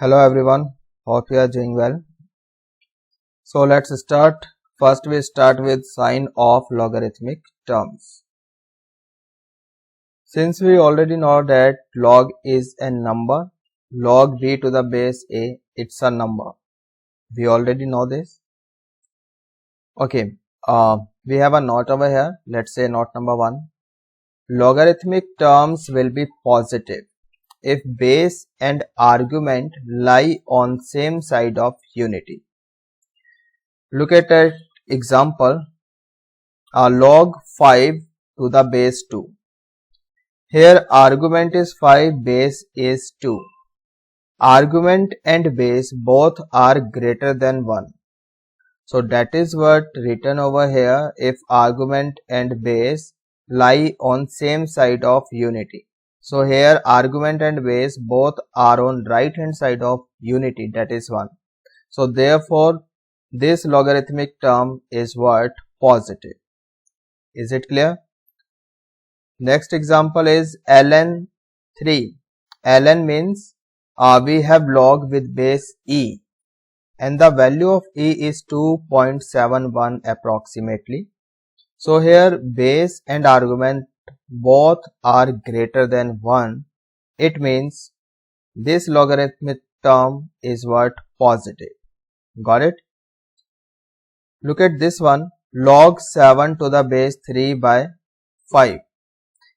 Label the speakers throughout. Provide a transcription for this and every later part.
Speaker 1: Hello everyone, hope you are doing well. So let's start. First we start with sign of logarithmic terms. Since we already know that log is a number, log b to the base a, it's a number. We already know this. Okay, we have a note over here. Let's say note number 1. Logarithmic terms will be positive if base and argument lie on same side of unity. Look at an example, log 5 to the base 2. Here argument is 5, base is 2. Argument and base both are greater than 1. So that is what written over here, if argument and base lie on same side of unity. So here argument and base both are on right hand side of unity, that is 1. So therefore this logarithmic term is what? Positive. Is it clear? Next example is ln 3. ln means we have log with base e and the value of e is 2.71 approximately. So here base and argument both are greater than 1. It means this logarithmic term is what? Positive. Got it? Look at this one, log 7 to the base 3 by 5.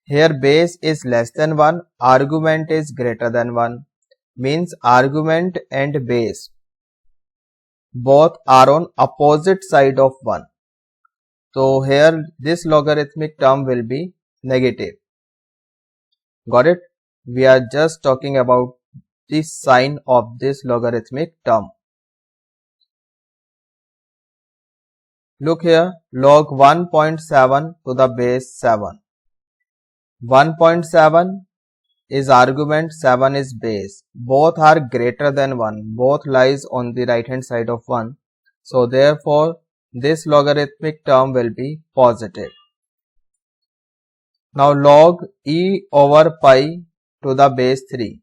Speaker 1: Here base is less than 1, argument is greater than 1, means argument and base both are on opposite side of 1. So here this logarithmic term will be negative. Got it? We are just talking about the sign of this logarithmic term. Look here, log 1.7 to the base 7. 1.7 is argument, 7 is base. Both are greater than 1. Both lies on the right hand side of 1. So therefore this logarithmic term will be positive. Now log e over pi to the base 3.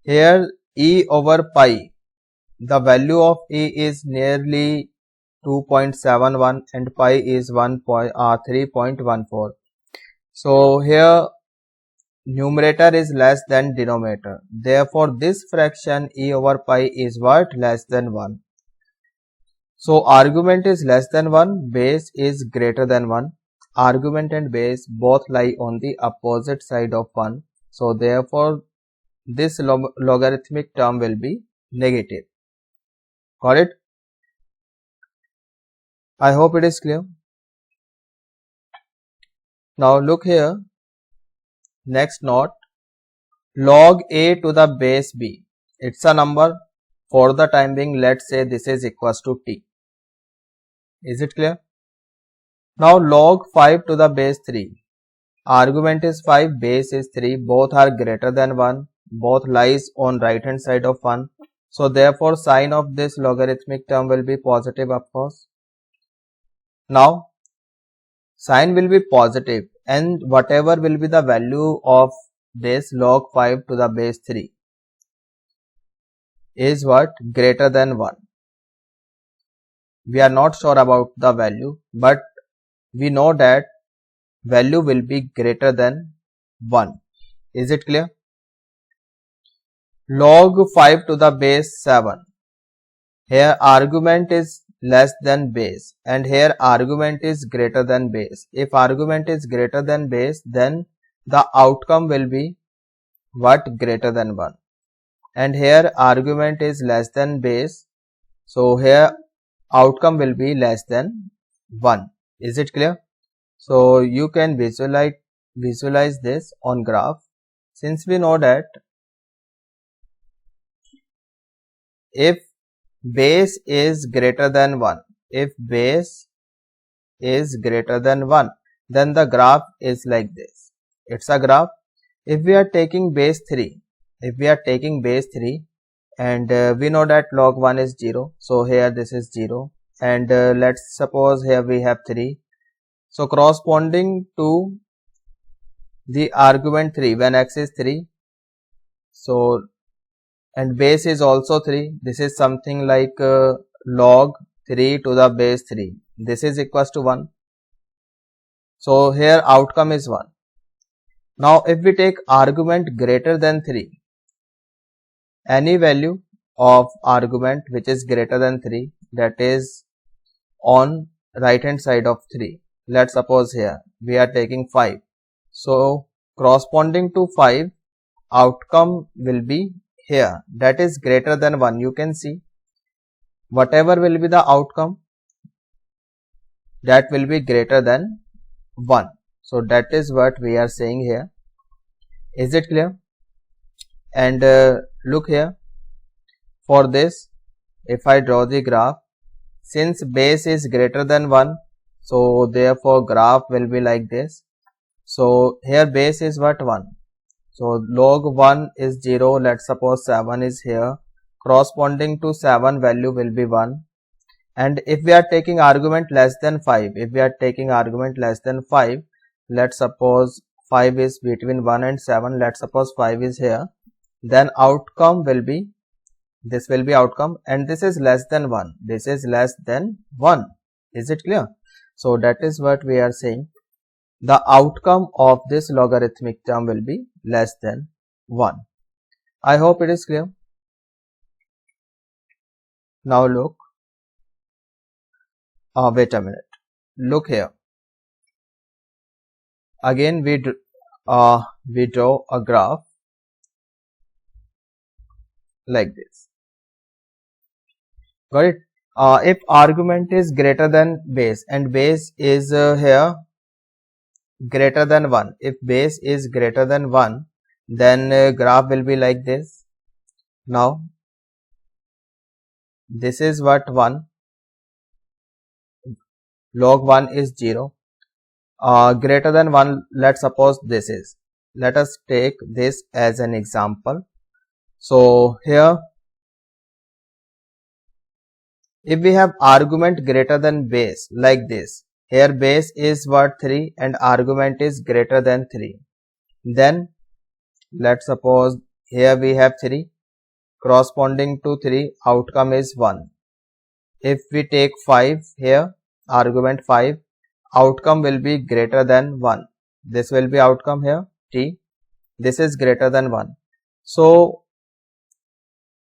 Speaker 1: Here e over pi, the value of e is nearly 2.71 and pi is 3.14. So here numerator is less than denominator. Therefore this fraction e over pi is what? Less than 1. So argument is less than 1, base is greater than 1. Argument and base both lie on the opposite side of 1. So therefore this logarithmic term will be negative. Got it? I hope it is clear. Now look here, next note, log a to the base b. It's a number. For the time being, let's say this is equals to t. Is it clear? Now log 5 to the base 3. Argument is 5, base is 3. Both are greater than 1. Both lies on right hand side of 1. So therefore sign of this logarithmic term will be positive, of course. Now sign will be positive and whatever will be the value of this log 5 to the base 3 is what? Greater than 1. We are not sure about the value, but we know that value will be greater than 1. Is it clear? Log 5 to the base 7. Here argument is less than base and here argument is greater than base. If argument is greater than base, then the outcome will be what? Greater than 1. And here argument is less than base. So here outcome will be less than 1. Is it clear? So you can visualize this on graph. Since we know that if base is greater than 1, if base is greater than 1, then the graph is like this. It's a graph. If we are taking base 3, and we know that log 1 is 0, so here this is 0, and let's suppose here we have 3. So corresponding to the argument 3, when x is 3, so and base is also 3. This is something like log 3 to the base 3. This is equals to 1. So here outcome is 1. Now if we take argument greater than 3, any value of argument which is greater than 3, that is on right hand side of 3. Let's suppose here we are taking 5. So corresponding to 5, outcome will be here, that is greater than 1. You can see whatever will be the outcome, that will be greater than 1. So that is what we are saying here. Is it clear? And look here, for this if I draw the graph, since base is greater than 1, so therefore graph will be like this. So here base is what? 1. So log 1 is 0. Let's suppose 7 is here. Corresponding to 7 value will be 1. And if we are taking argument less than 5, let's suppose 5 is between 1 and 7. Let's suppose 5 is here. Then outcome will be, this will be outcome, and this is less than 1. This is less than 1. Is it clear? So that is what we are saying. The outcome of this logarithmic term will be less than 1. I hope it is clear. Now look. Wait a minute. Look here. Again we draw a graph like this. Got it? If argument is greater than base and base is here greater than 1, if base is greater than 1, then graph will be like this. Now this is what 1, log 1 is 0. Greater than 1, let's suppose this is. Let us take this as an example. So here if we have argument greater than base like this, here base is what? 3 and argument is greater than 3. Then let's suppose here we have 3, corresponding to 3, outcome is 1. If we take 5 here, argument 5, outcome will be greater than 1. This will be outcome here, t. This is greater than 1. So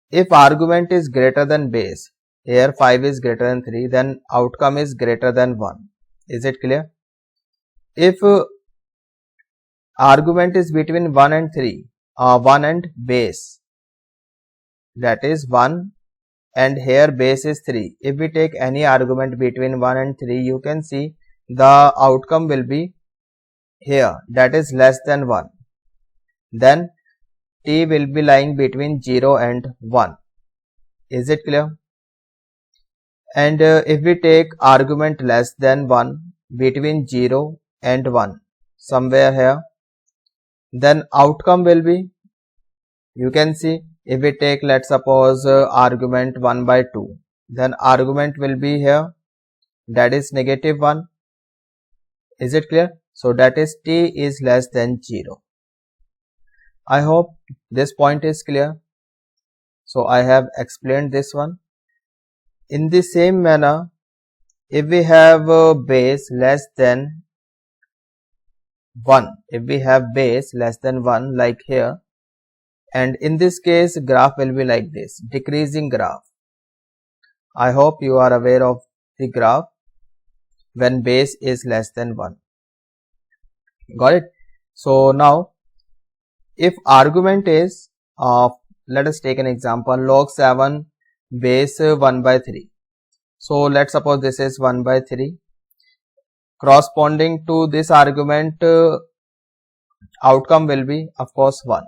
Speaker 1: if argument is greater than base, here 5 is greater than 3, then outcome is greater than 1. Is it clear? If argument is between 1 and 3, 1 and base, that is 1 and here base is 3. If we take any argument between 1 and 3, you can see the outcome will be here, that is less than 1. Then t will be lying between 0 and 1. Is it clear? And if we take argument less than 1, between 0 and 1, somewhere here, then outcome will be, you can see, if we take, let's suppose argument 1 by 2, then argument will be here, that is negative 1. Is it clear? So that is t is less than 0. I hope this point is clear. So I have explained this one. In the same manner, if we have base less than 1, like here, and in this case graph will be like this, decreasing graph. I hope you are aware of the graph when base is less than 1. Got it? So now if argument is let us take an example, log 7 base 1 by 3. So let's suppose this is 1 by 3. Corresponding to this argument, outcome will be of course 1.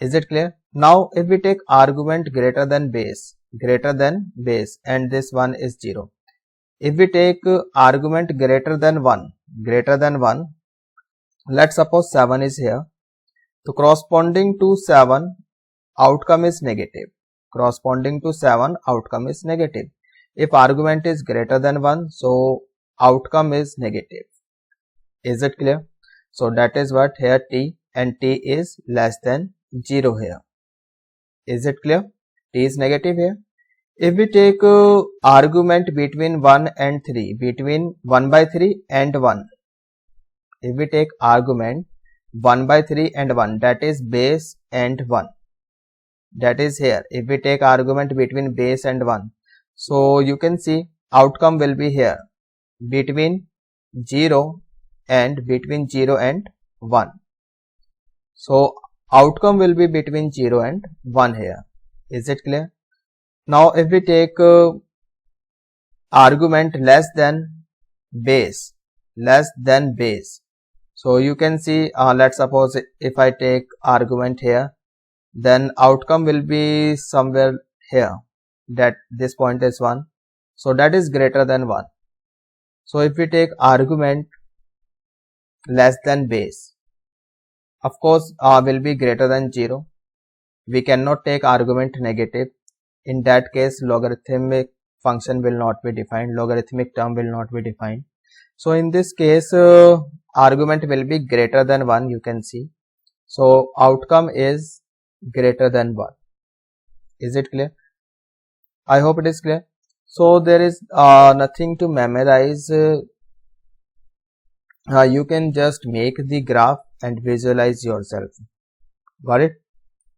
Speaker 1: Is it clear? Now if we take argument greater than base, and this 1 is 0. If we take argument greater than 1, let's suppose 7 is here. So corresponding to 7, outcome is negative. If argument is greater than 1, so outcome is negative. Is it clear? So that is what here t, and t is less than 0 here. Is it clear? T is negative here. If we take argument between 1 and 3, between 1 by 3 and 1, if we take argument 1 by 3 and 1, that is base and 1, that is here. If we take argument between base and 1, so you can see outcome will be here between 0 and 1. So outcome will be between 0 and 1 here. Is it clear? Now if we take argument less than base, so you can see, let's suppose if I take argument here, then outcome will be somewhere here, that this point is 1, so that is greater than 1. So if we take argument less than base, of course will be greater than 0. We cannot take argument negative. In that case, logarithmic function will not be defined, logarithmic term will not be defined. So in this case, argument will be greater than 1, you can see. So outcome is greater than 1. Is it clear? I hope it is clear. So there is nothing to memorize. You can just make the graph and visualize yourself. Got it?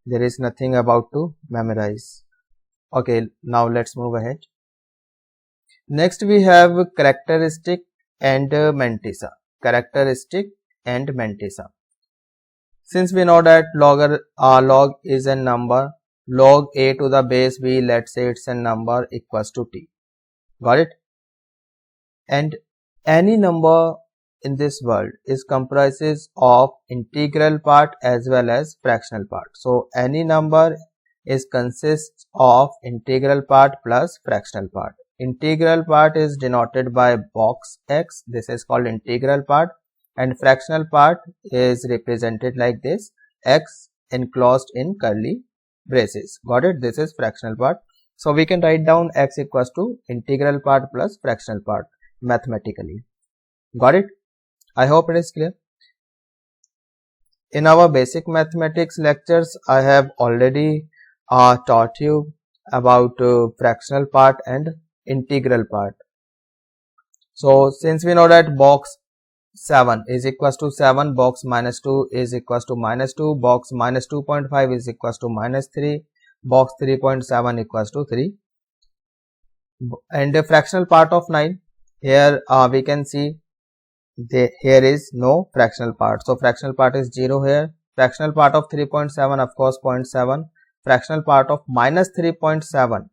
Speaker 1: There is nothing about to memorize. Okay, now let's move ahead. Next we have characteristic and mantissa. Characteristic and mantissa. Since we know that log is a number, log a to the base b, let's say it's a number equals to t. Got it? And any number in this world is comprises of integral part as well as fractional part. So any number consists of integral part plus fractional part. Integral part is denoted by box x, this is called integral part, and fractional part is represented like this, x enclosed in curly braces. Got it? This is fractional part. So we can write down x equals to integral part plus fractional part mathematically. Got it? I hope it is clear. In our basic mathematics lectures, I have already taught you about fractional part and integral part. So since we know that box 7 is equals to 7, box minus 2 is equals to minus 2, box minus 2.5 is equals to minus 3, box 3.7 equals to 3, and the fractional part of 9, here we can see here is no fractional part, so fractional part is 0 here. Fractional part of 3.7, of course 0.7, fractional part of minus 3.7,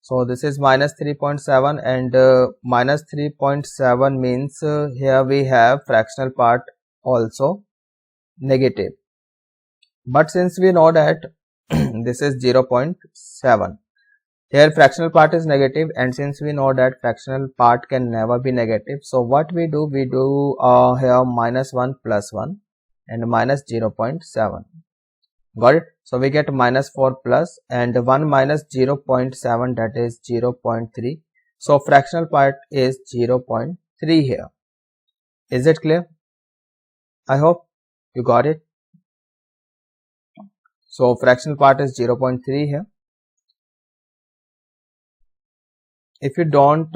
Speaker 1: so this is minus 3.7, and minus 3.7 means here we have fractional part also negative, but since we know that this is 0.7, here fractional part is negative, and since we know that fractional part can never be negative, so what we do here minus 1 plus 1 and minus 0.7. Got it? So we get minus 4 plus and 1 minus 0.7, that is 0.3. So fractional part is 0.3 here. Is it clear? I hope you got it. So fractional part is 0.3 here. If you don't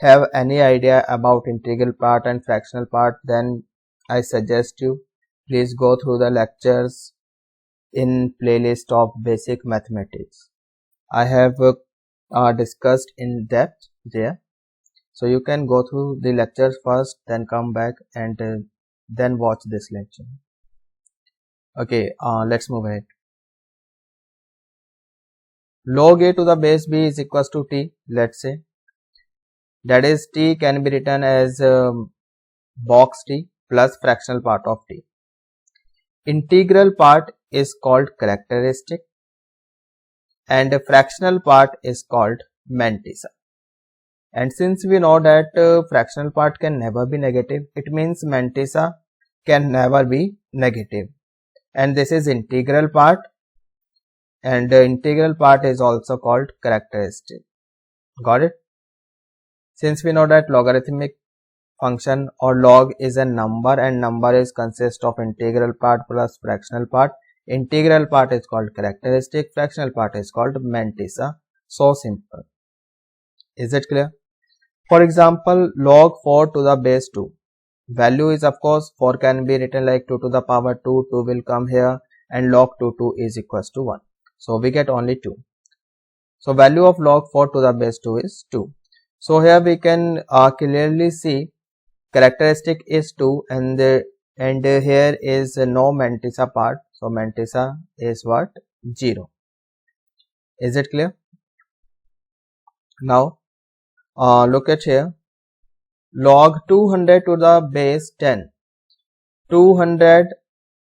Speaker 1: have any idea about integral part and fractional part, then I suggest you please go through the lectures in playlist of basic mathematics. I have discussed in depth there, so you can go through the lectures first, then come back and then watch this lecture. Okay, let's move ahead. Log a to the base b is equals to t, let's say, that is t can be written as box t plus fractional part of t. Integral part is called characteristic and fractional part is called mantissa. And since we know that fractional part can never be negative, it means mantissa can never be negative, and this is integral part, and the integral part is also called characteristic. Got it? Since we know that logarithmic function or log is a number and number is consist of integral part plus fractional part, Integral part is called characteristic, fractional part is called mantissa. So simple. Is it clear? For example, log 4 to the base 2. Value is, of course, 4 can be written like 2 to the power 2, 2 will come here, and log 2 is equals to 1. So we get only 2. So value of log 4 to the base 2 is 2. So here we can clearly see characteristic is 2 and here is no mantissa part. So mantissa is what? 0. Is it clear? Now look at here. Log 200 to the base 10. 200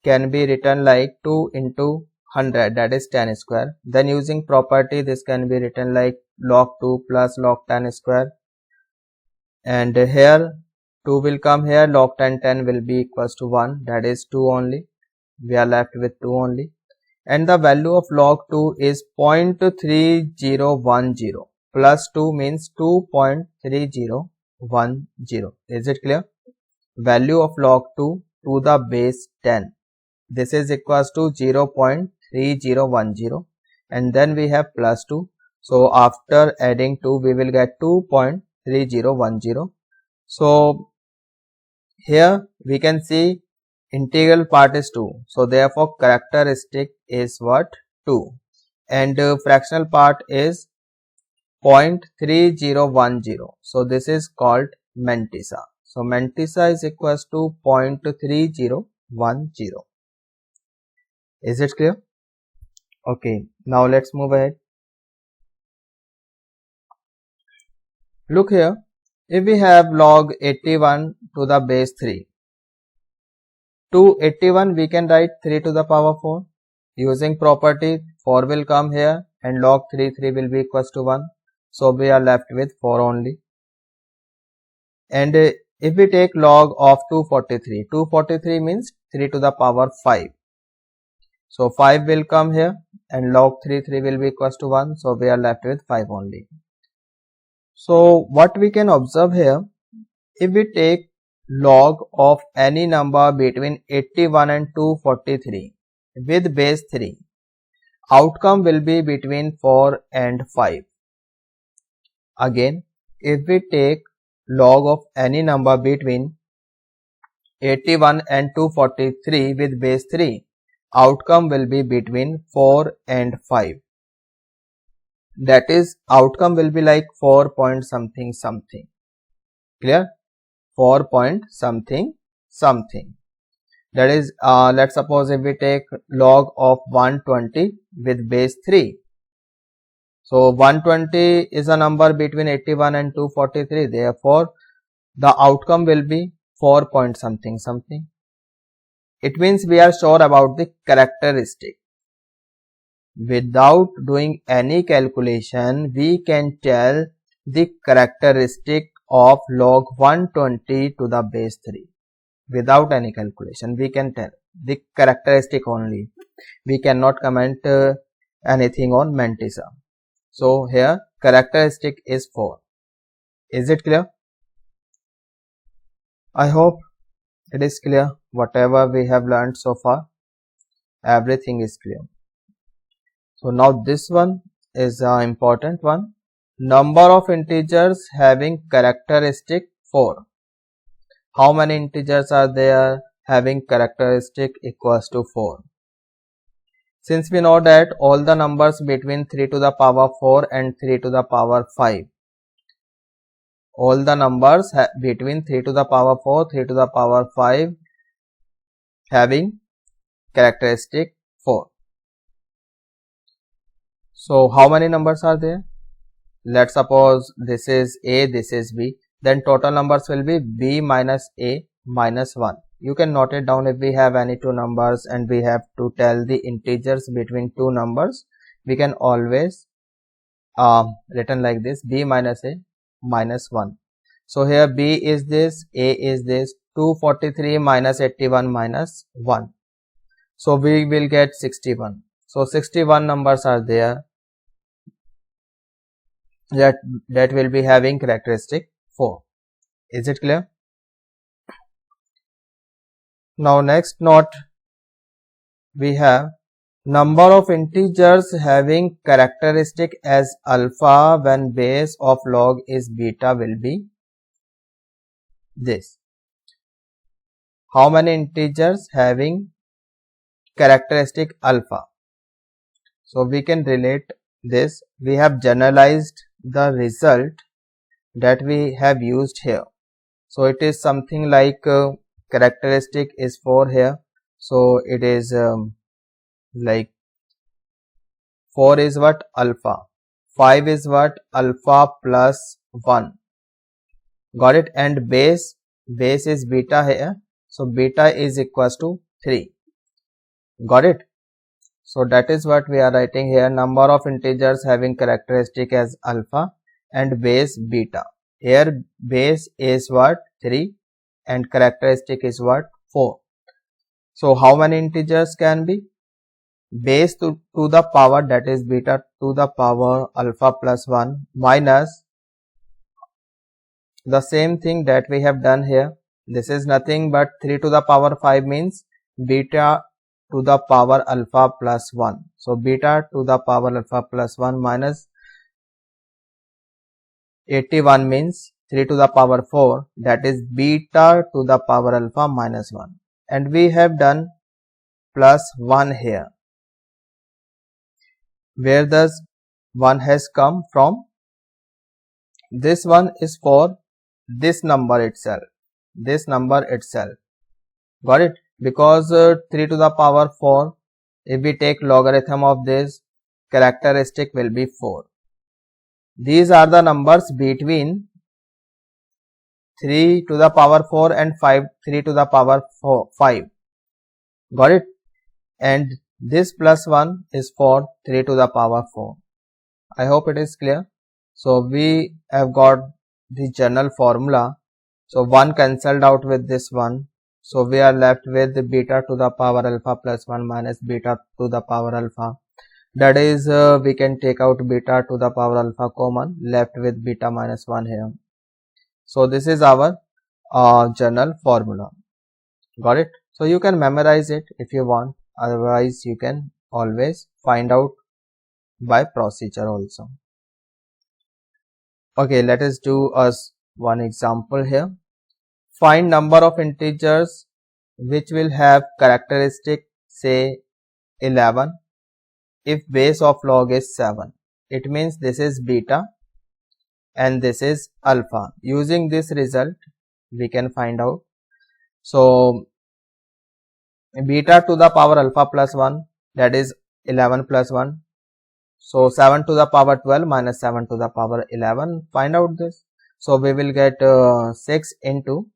Speaker 1: can be written like 2 into 100, that is 10 square. Then using property, this can be written like log 2 plus log 10 square. And here 2 will come here, log 10 will be equals to 1, that is 2 only. We are left with 2 only. And the value of log 2 is 0.3010. Plus 2 means 2.3010. Is it clear? Value of log 2 to the base 10. This is equals to 0.3010, and then we have plus 2. So after adding 2, we will get 2.3010. So here we can see integral part is 2. So therefore characteristic is what? 2. And fractional part is 0.3010. So this is called mantissa. So mantissa is equals to 0.3010. Is it clear? Okay, now let's move ahead. Look here, if we have log 81 to the base 3, to 81 we can write 3 to the power 4. Using property, 4 will come here and log 3 will be equals to 1. So we are left with 4 only. And if we take log of 243, 243 means 3 to the power 5. So 5 will come here and log 3 will be equals to 1. So we are left with 5 only. So what we can observe here, if we take log of any number between 81 and 243 with base 3, outcome will be between 4 and 5. Again, if we take log of any number between 81 and 243 with base 3, outcome will be between 4 and 5. That is, outcome will be like 4 point something something. Clear? 4 point something something. That is, let's suppose if we take log of 120 with base 3. So 120 is a number between 81 and 243. Therefore, the outcome will be 4 point something something. It means we are sure about the characteristic. Without doing any calculation, we can tell the characteristic of log 120 to the base 3. Without any calculation, we can tell the characteristic only. We cannot comment anything on mantissa. So here characteristic is 4. Is it clear? I hope it is clear. Whatever we have learned so far, everything is clear. So now this one is an important one. Number of integers having characteristic 4. How many integers are there having characteristic equals to 4? Since we know that all the numbers between 3 to the power 4 and 3 to the power 5, all the numbers between 3 to the power 4, 3 to the power 5 having characteristic 4. So how many numbers are there? Let's suppose this is A, this is B. Then total numbers will be B minus A minus 1. You can note it down. If we have any two numbers and we have to tell the integers between two numbers, we can always written like this: B minus A minus 1. So here B is this, A is this. 243 minus 81 minus 1. So we will get 61. So 61 numbers are there that will be having characteristic 4. Is it clear? Now next note we have number of integers having characteristic as alpha when base of log is beta will be this. How many integers having characteristic alpha? So we can relate this. We have generalized the result that we have used here. So it is something like characteristic is 4 here. So it is like 4 is what? Alpha. 5 is what? Alpha plus 1. Got it? And base is beta here. So beta is equals to 3. Got it? So that is what we are writing here. Number of integers having characteristic as alpha and base beta. Here base is what? 3 and characteristic is what? 4. So how many integers can be? Base to the power, that is beta to the power alpha plus 1 minus the same thing that we have done here. This is nothing but 3 to the power 5 means beta to the power alpha plus 1. So beta to the power alpha plus 1 minus 81 means 3 to the power 4, that is beta to the power alpha minus 1. And we have done plus 1 here. Where does 1 has come from? This one is for this number itself. This number itself. Got it? Because 3 to the power 4, if we take logarithm of this, characteristic will be 4. These are the numbers between 3 to the power 4 and 3 to the power 5. Got it? And this plus 1 is for 3 to the power 4. I hope it is clear. So we have got the general formula. So 1 cancelled out with this one. So we are left with the beta to the power alpha plus 1 minus beta to the power alpha. That is we can take out beta to the power alpha common, left with beta minus 1 here. So this is our general formula. Got it? So you can memorize it if you want. Otherwise you can always find out by procedure also. Okay, let us do one example here. Find number of integers which will have characteristic say 11 if base of log is 7. It means this is beta and this is alpha. Using this result we can find out. So beta to the power alpha plus 1, that is 11 plus 1. So 7 to the power 12 minus 7 to the power 11. Find out this. So we will get 6 into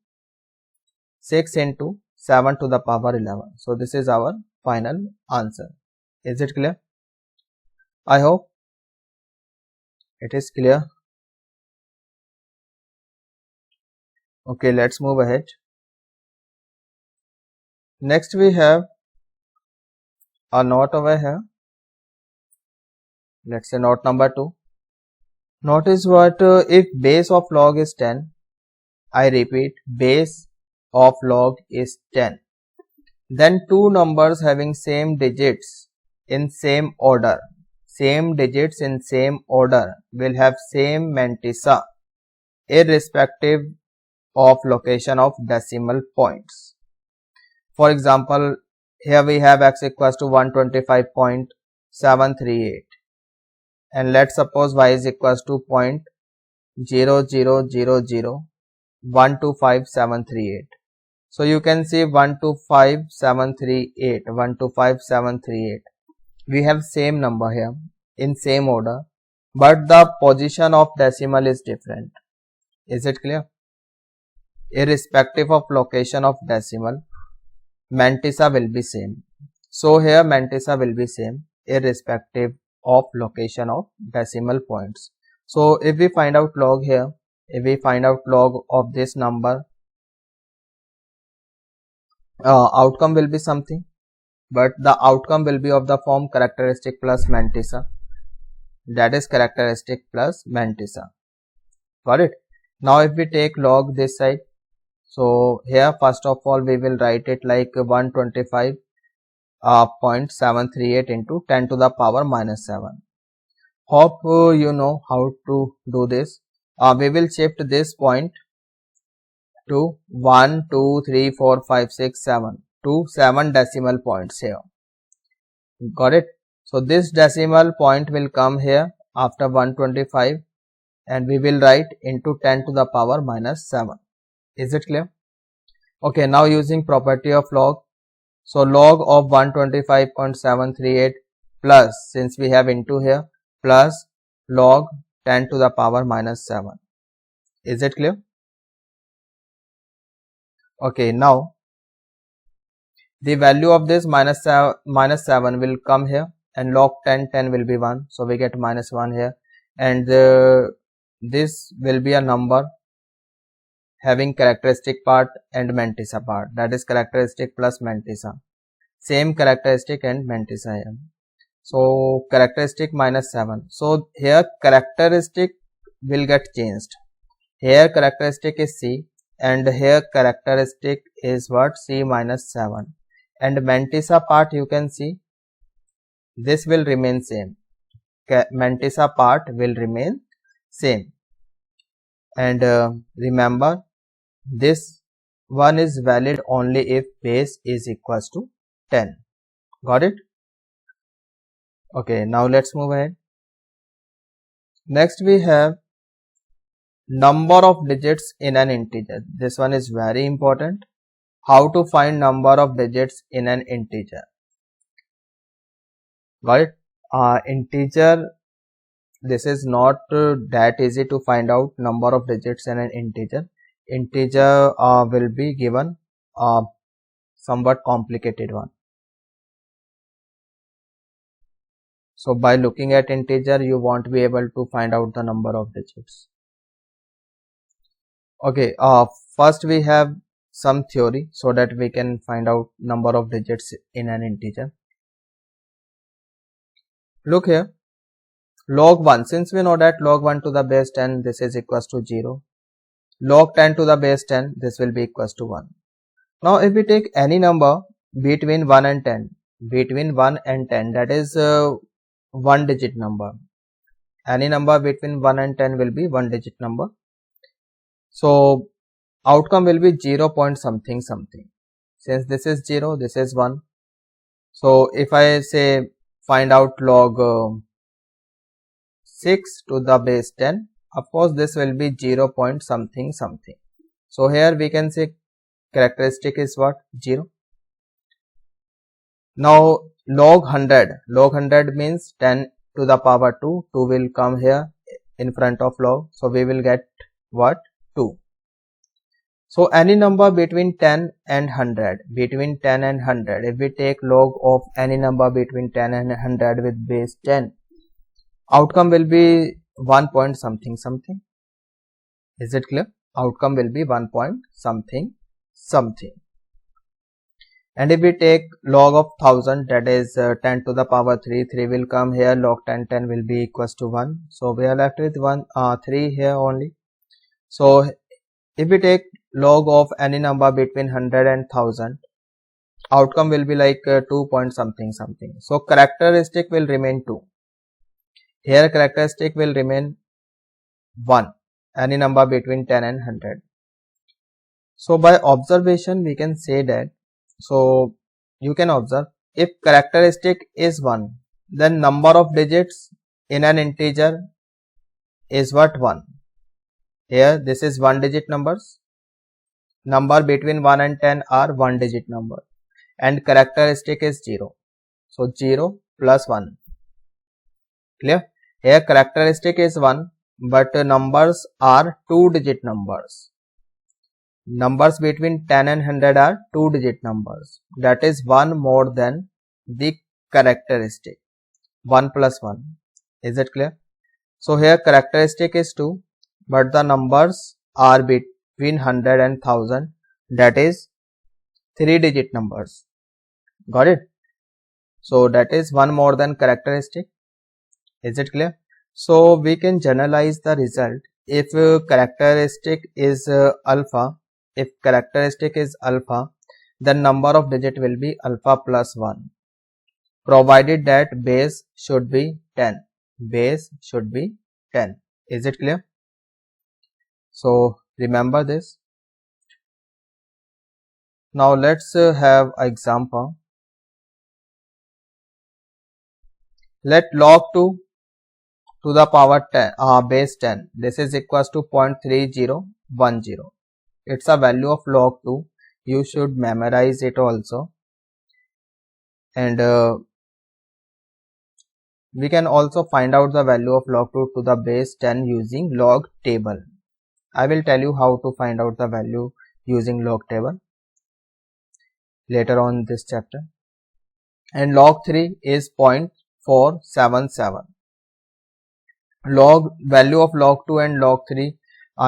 Speaker 1: 7 to the power 11. So this is our final answer. Is it clear? I hope it is clear. Okay, let's move ahead. Next we have a note over here. Let's say note number 2. Notice what if base of log is 10. I repeat, base of log is 10. Then two numbers having same digits in same order. Same digits in same order will have same mantissa irrespective of location of decimal points. For example, here we have x equals to 125.738 and let's suppose y is equals to 0.0000125,738. So you can see 125,738, 125,738. We have same number here in same order, but the position of decimal is different. Is it clear? Irrespective of location of decimal, mantissa will be same. So here mantissa will be same irrespective of location of decimal points. So if we find out log here, if we find out log of this number, outcome will be something, but the outcome will be of the form characteristic plus mantissa, that is characteristic plus mantissa. Got it? Now if we take log this side, so here first of all we will write it like 125 0.738 into 10 to the power minus 7. Hope you know how to do this. We will shift this point to 1, 2, 3, 4, 5, 6, 7 to 7 decimal points here. Got it? So this decimal point will come here after 125 and we will write into 10 to the power minus 7. Is it clear? Okay, now using property of log. So log of 125.738 plus, since we have into here, plus log 10 to the power minus 7. Is it clear? Okay, now the value of this minus 7 will come here and log 10 will be 1. So we get minus 1 here, and this will be a number having characteristic part and mantissa part, that is characteristic plus mantissa. Same characteristic and mantissa here. So characteristic minus 7. So here characteristic will get changed. Here characteristic is C and here characteristic is what? C minus 7. And mantissa part you can see this will remain same. Mantissa part will remain same. And remember, this one is valid only if base is equals to 10. Got it? Okay, now let's move ahead. Next we have number of digits in an integer. This one is very important. How to find number of digits in an integer. Got it? Integer, this is not that easy to find out number of digits in an integer. Integer will be given somewhat complicated one. So by looking at integer, you won't be able to find out the number of digits. Okay, first we have some theory so that we can find out number of digits in an integer. Look here, log 1, since we know that log 1 to the base 10, this is equals to 0. Log 10 to the base 10, this will be equals to 1. Now if we take any number between 1 and 10, that is one digit number. Any number between 1 and 10 will be one digit number. So outcome will be 0 point something something. Since this is 0, this is 1. So if I say find out log 6 to the base 10, of course this will be 0 point something something. So here we can say characteristic is what? 0. Now log 100 means 10 to the power 2. 2 will come here in front of log. So we will get what? 2. So any number between 10 and 100, if we take log of any number between 10 and 100 with base 10, outcome will be 1 point something something. Is it clear? Outcome will be 1 point something something. And if we take log of 1000, that is 10 to the power 3, 3 will come here, log 10 will be equals to 1. So we are left with 3 here only. So if we take log of any number between 100 and 1000, outcome will be like 2 point something something. So characteristic will remain 2. Here characteristic will remain 1. Any number between 10 and 100. So by observation we can say that, so you can observe, if characteristic is 1, then number of digits in an integer is what? 1. Here this is 1 digit numbers. Number between 1 and 10 are 1 digit number. And characteristic is 0. So 0 plus 1. Clear? Here characteristic is 1, but numbers are 2 digit numbers. Numbers between 10 and 100 are 2 digit numbers. That is 1 more than the characteristic. 1 plus 1. Is it clear? So here characteristic is 2, but the numbers are between 100 and 1000. That is 3 digit numbers. Got it? So that is 1 more than characteristic. Is it clear? So we can generalize the result. If characteristic is alpha, then number of digit will be alpha plus 1. provided that base should be 10. Base should be 10. Is it clear? So remember this. Now let's have an example. Let log 2 to the power 10 base 10. This is equals to 0.3010. It's a value of log 2. You should memorize it also. And we can also find out the value of log 2 to the base 10 using log table. I will tell you how to find out the value using log table later on this chapter. And log 3 is 0.477. Value of log 2 and log 3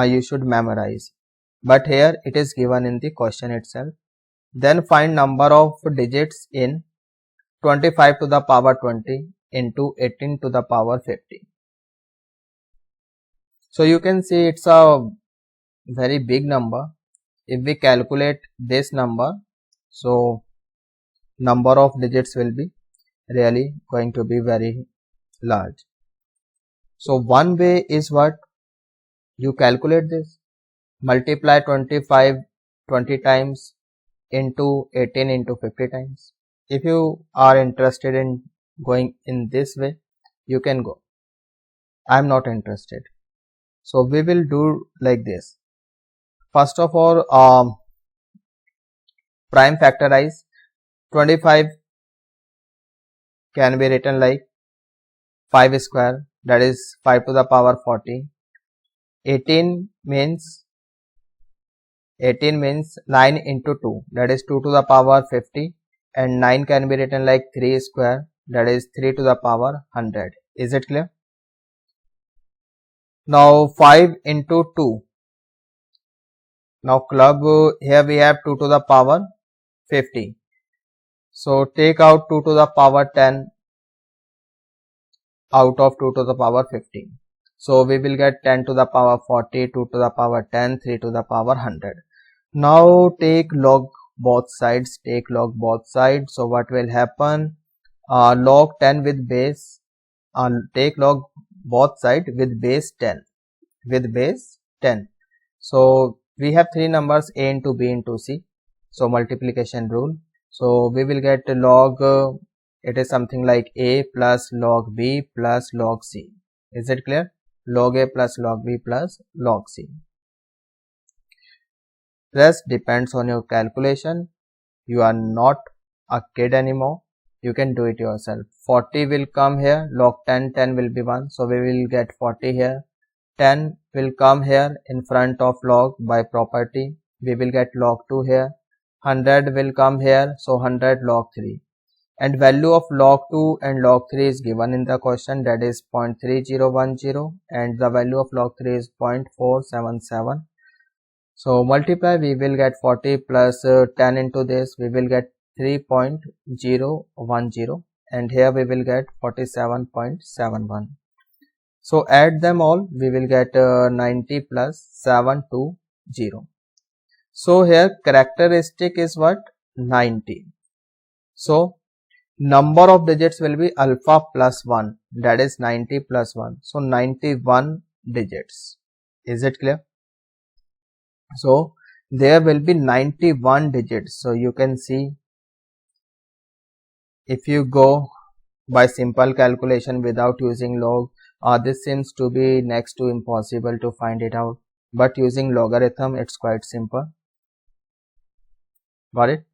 Speaker 1: you should memorize, but here it is given in the question itself. Then find number of digits in 25 to the power 20 into 18 to the power 50. So you can see it's a very big number. If we calculate this number, so number of digits will be really going to be very large. So one way is what? You calculate this, multiply 25 20 times into 18 into 50 times. If you are interested in going in this way, you can go. I am not interested. So we will do like this. First of all, prime factorize. 25 can be written like 5 square, that is 5 to the power 40. 18 means 9 into 2, that is 2 to the power 50, and 9 can be written like 3 square, that is 3 to the power 100. Is it clear? Now 5 into 2. Now club, here we have 2 to the power 50. So take out 2 to the power 10 out of 2 to the power 50. So we will get 10 to the power 40, 2 to the power 10, 3 to the power 100. Now take log both sides. Take log both sides. So what will happen? Log 10 with base. Take log both sides with base 10. With base 10. So we have three numbers a into b into c. So multiplication rule. So we will get log. It is something like a plus log b plus log c. Is it clear? Log a plus log b plus log c. Rest depends on your calculation. You are not a kid anymore. You can do it yourself. 40 will come here. Log 10 will be 1. So we will get 40 here. 10 will come here in front of log by property. We will get log 2 here. 100 will come here. So 100 log 3. And value of log 2 and log 3 is given in the question, that is 0.3010, and the value of log 3 is 0.477. So multiply, we will get 40 plus 10 into this, we will get 3.010, and here we will get 47.71. So add them all, we will get 90 plus 720. So here characteristic is what? 90. So number of digits will be alpha plus 1, that is 90 plus 1. So 91 digits. Is it clear? So there will be 91 digits. So you can see, if you go by simple calculation without using log, this seems to be next to impossible to find it out. But using logarithm, it's quite simple. Got it?